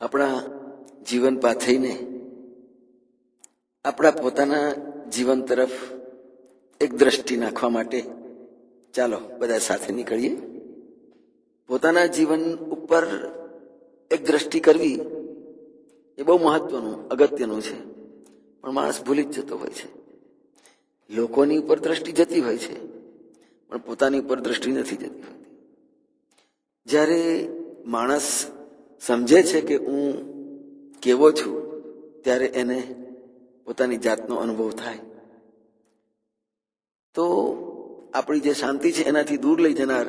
આપણા જીવન પાથરીને આપણા પોતાના જીવન તરફ એક દ્રષ્ટિ નાખવા માટે ચાલો બધા સાથે નીકળીએ. પોતાના જીવન ઉપર એક દ્રષ્ટિ કરવી એ બહુ મહત્વનું અગત્યનું છે, પણ માણસ ભૂલી જ જતો હોય છે. લોકોની ઉપર દ્રષ્ટિ જતી હોય છે, પણ પોતાની ઉપર દ્રષ્ટિ નથી જતી હોતી. જ્યારે માણસ સમજે છે કે હું કેવો છું, ત્યારે એને પોતાની જાતનો અનુભવ થાય તો આપણી જે શાંતિ છે એનાથી દૂર લઈ જનાર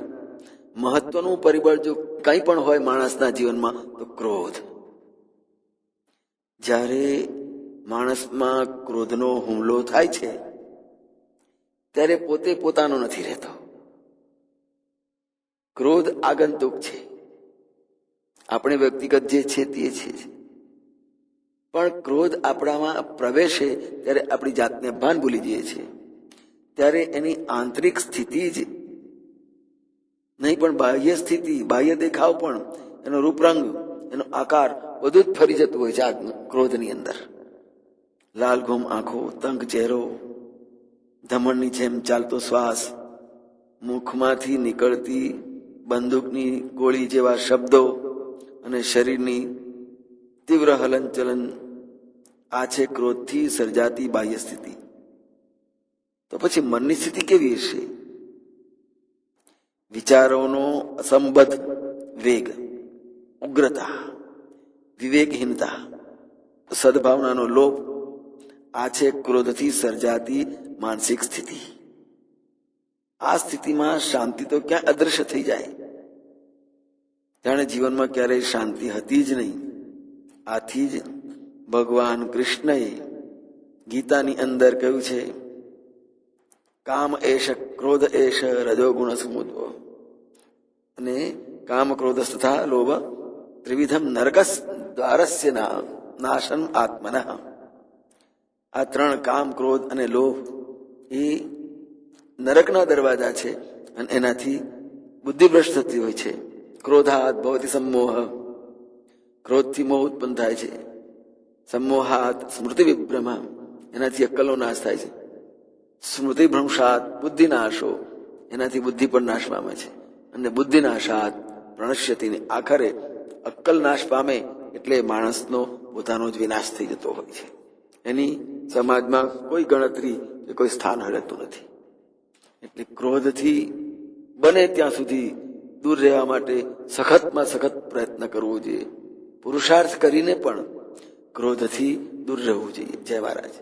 મહત્વનું પરિબળ જો કંઈ પણ હોય માણસના જીવનમાં તો ક્રોધ. જ્યારે માણસમાં ક્રોધનો હુમલો થાય છે ત્યારે પોતે પોતાનો નથી રહેતો. ક્રોધ આગંતુક છે, આપણે વ્યક્તિગત જે છે તે છે, પણ ક્રોધ આપણામાં પ્રવેશે ત્યારે આપણી જાતને ભાન ભૂલી જઈએ છીએ. ત્યારે એની આંતરિક સ્થિતિ જ નહીં, પણ બાહ્ય સ્થિતિ, બાહ્ય દેખાવ પણ, એનો રૂપરંગ, એનો આકાર બધું જ ફરી જતું હોય છે આ ક્રોધની અંદર. લાલ ઘૂમ આંખો, તંગ ચહેરો, ધમણની જેમ ચાલતો શ્વાસ, મુખમાંથી નીકળતી બંદૂકની ગોળી જેવા શબ્દો અને શરીરની તીવ્ર હલનચલન, આ છે ક્રોધથી સર્જાતી બાહ્ય સ્થિતિ. તો પછી મનની સ્થિતિ કેવી હશે? વિચારોનો અસંબદ્ધ વેગ, ઉગ્રતા, વિવેકહીનતા, સદભાવનાનો લોભ, આ છે ક્રોધથી સર્જાતી માનસિક સ્થિતિ. આ સ્થિતિમાં શાંતિ તો ક્યાં અદૃશ્ય થઈ જાય, જાણે જીવનમાં ક્યારેય શાંતિ હતી જ નહીં. આથી જ ભગવાન કૃષ્ણએ ગીતાની અંદર કહ્યું છે, કામ એશ ક્રોધ એશ રજોગુણ સમુદ્વ, અને કામ ક્રોધ તથા લોભ ત્રિવિધમ નરકસ દ્વારસ્ય નાશન આત્મન. આ ત્રણ, કામ, ક્રોધ અને લોભ, એ નરકના દરવાજા છે અને એનાથી બુદ્ધિ ભ્રષ્ટ થતી હોય છે. ક્રોધાત ભવતિ સંમોહ, ક્રોધથી મોહ ઉત્પન્ન થાય છે. સંમોહાત સ્મૃતિ વિભ્રમ, એનાથી અક્કલનો નાશ થાય છે. સ્મૃતિ ભ્રંશાત બુદ્ધિ નાશો, એનાથી બુદ્ધિ પણ નાશ પામે છે. અને બુદ્ધિ નાશાત પ્રણશ્યતિ, આખરે અક્કલ નાશ પામે એટલે માણસનો પોતાનો જ વિનાશ થઈ જતો હોય છે. એની સમાજમાં કોઈ ગણતરી કે કોઈ સ્થાન રહેતું નથી. એટલે ક્રોધથી બને ત્યાં સુધી દૂર રહેવા માટે સખતમાં સખત પ્રયત્ન કરવો જોઈએ. પુરુષાર્થ કરીને પણ ક્રોધથી દૂર રહેવું જોઈએ. જય મહારાજ.